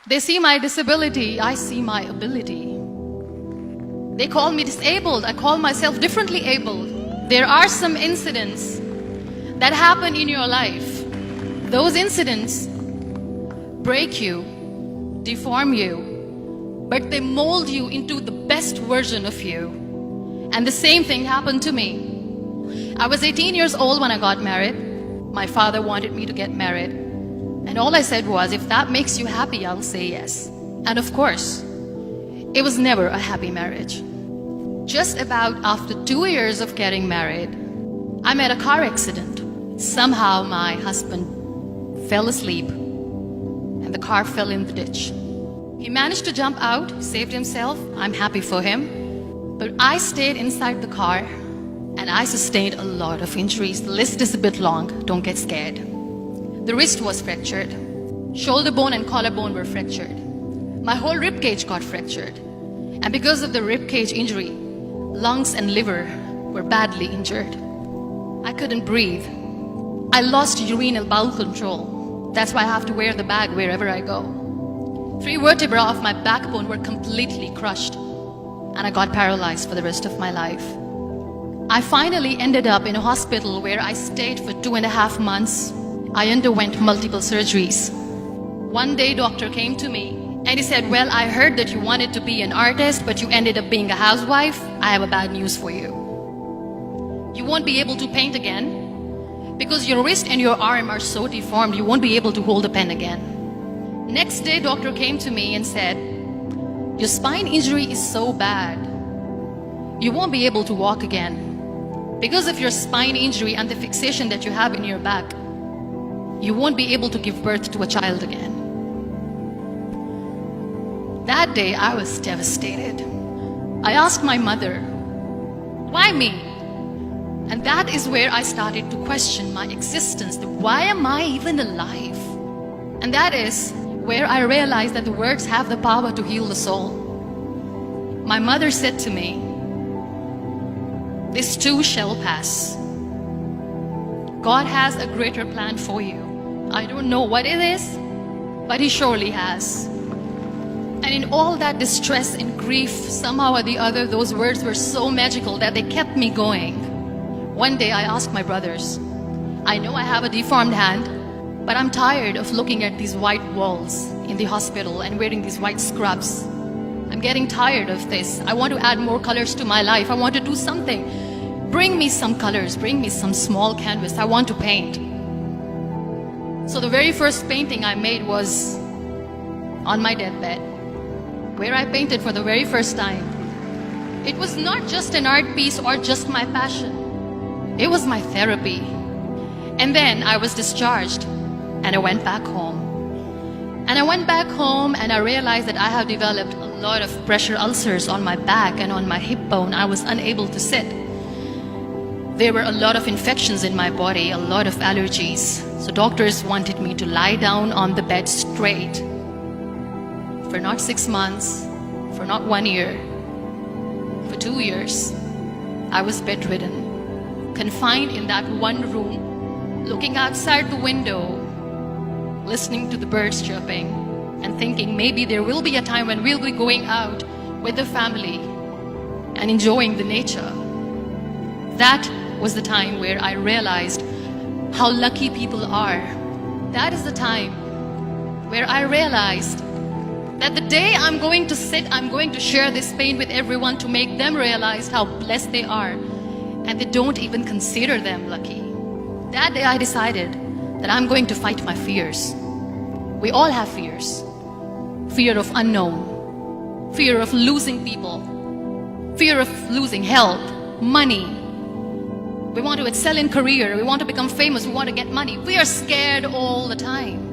They see my disability, I see my ability. They call me disabled, I call myself differently abled. There are some incidents that happen in your life. Those incidents break you, deform you, but they mold you into the best version of you. And the same thing happened to me. I was 18 years old when I got married. My father wanted me to get married. And all I said was, if that makes you happy, I'll say yes. And of course, it was never a happy marriage. Just about after 2 years of getting married, I met a car accident. Somehow my husband fell asleep and the car fell in the ditch. He managed to jump out, saved himself. I'm happy for him. But I stayed inside the car and I sustained a lot of injuries. The list is a bit long, don't get scared. The wrist was fractured. Shoulder bone and collarbone were fractured. My whole rib cage got fractured. And because of the rib cage injury, lungs and liver were badly injured. I couldn't breathe. I lost urinary bowel control. That's why I have to wear the bag wherever I go. 3 vertebrae of my backbone were completely crushed, and I got paralyzed for the rest of my life. I finally ended up in a hospital where I stayed for 2.5 months. I underwent multiple surgeries. One day, doctor came to me and he said, well, I heard that you wanted to be an artist, but you ended up being a housewife. I have a bad news for you. You won't be able to paint again because your wrist and your arm are so deformed, you won't be able to hold a pen again. Next day, doctor came to me and said, your spine injury is so bad, you won't be able to walk again. Because of your spine injury and the fixation that you have in your back, you won't be able to give birth to a child again. That day, I was devastated. I asked my mother, why me? And that is where I started to question my existence. Why am I even alive? And that is where I realized that the words have the power to heal the soul. My mother said to me, this too shall pass. God has a greater plan for you. I don't know what it is, but He surely has. And in all that distress and grief, somehow or the other, those words were so magical that they kept me going. One day I asked my brothers, I know I have a deformed hand, but I'm tired of looking at these white walls in the hospital and wearing these white scrubs. I'm getting tired of this. I want to add more colors to my life. I want to do something. Bring me some colors, bring me some small canvas. I want to paint. So the very first painting I made was on my deathbed, where I painted for the very first time. It was not just an art piece or just my passion. It was my therapy. And then I was discharged and I went back home. And I went back home and I realized that I have developed a lot of pressure ulcers on my back and on my hip bone. I was unable to sit. There were a lot of infections in my body, a lot of allergies. So doctors wanted me to lie down on the bed straight for not 6 months, for not 1 year, for 2 years. I was bedridden, confined in that one room, looking outside the window, listening to the birds chirping, and thinking maybe there will be a time when we'll be going out with the family and enjoying the nature. That was the time where I realized how lucky people are. That is the time where I realized that the day I'm going to sit, I'm going to share this pain with everyone to make them realize how blessed they are, and they don't even consider them lucky. That day I decided that I'm going to fight my fears. We all have fears. Fear of unknown, fear of losing people, fear of losing health, money. We want to excel in career, we want to become famous, we want to get money. We are scared all the time.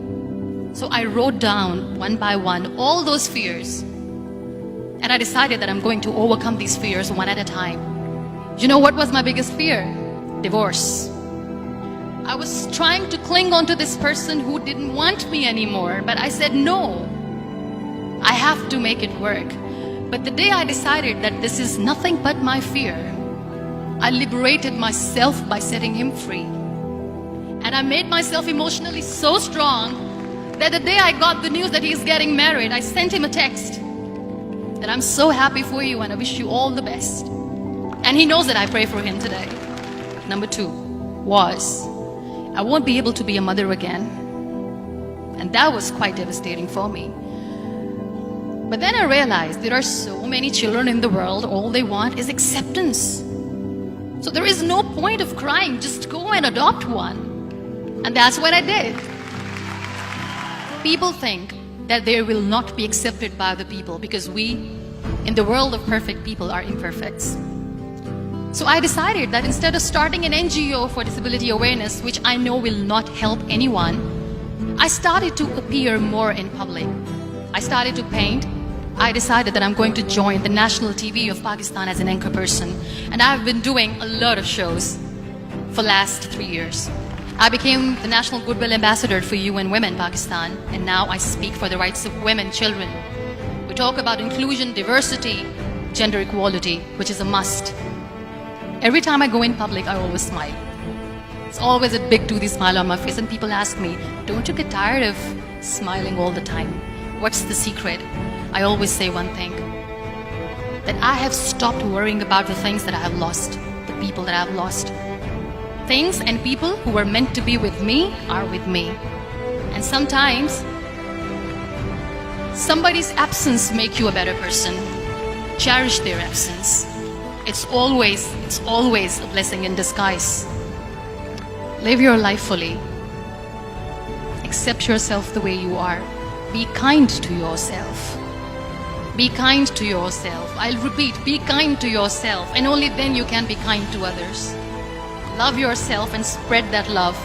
So I wrote down one by one all those fears. And I decided that I'm going to overcome these fears one at a time. You know what was my biggest fear? Divorce. I was trying to cling on to this person who didn't want me anymore, but I said no. I have to make it work. But the day I decided that this is nothing but my fear, I liberated myself by setting him free. And I made myself emotionally so strong that the day I got the news that he's getting married, I sent him a text that I'm so happy for you and I wish you all the best. And he knows that I pray for him today. Number 2 was, I won't be able to be a mother again. And that was quite devastating for me. But then I realized there are so many children in the world, all they want is acceptance. So there is no point of crying, just go and adopt one. And that's what I did. People think that they will not be accepted by the people because we, in the world of perfect people, are imperfects. So I decided that instead of starting an NGO for disability awareness, which I know will not help anyone, I started to appear more in public. I started to paint. I decided that I'm going to join the national TV of Pakistan as an anchor person. And I've been doing a lot of shows for the last 3 years. I became the National Goodwill Ambassador for UN Women Pakistan, and now I speak for the rights of women, children. We talk about inclusion, diversity, gender equality, which is a must. Every time I go in public, I always smile. It's always a big toothy smile on my face, and people ask me, don't you get tired of smiling all the time? What's the secret? I always say one thing, that I have stopped worrying about the things that I have lost, the people that I have lost. Things and people who were meant to be with me are with me. And sometimes, somebody's absence makes you a better person. Cherish their absence. It's always a blessing in disguise. Live your life fully. Accept yourself the way you are. Be kind to yourself. Be kind to yourself. I'll repeat, be kind to yourself, and only then you can be kind to others. Love yourself and spread that love.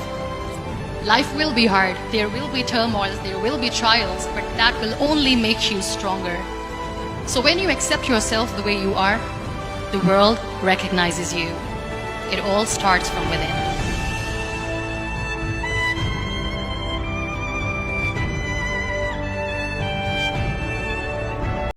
Life will be hard. There will be turmoils, there will be trials, but that will only make you stronger. So when you accept yourself the way you are, the world recognizes you. It all starts from within.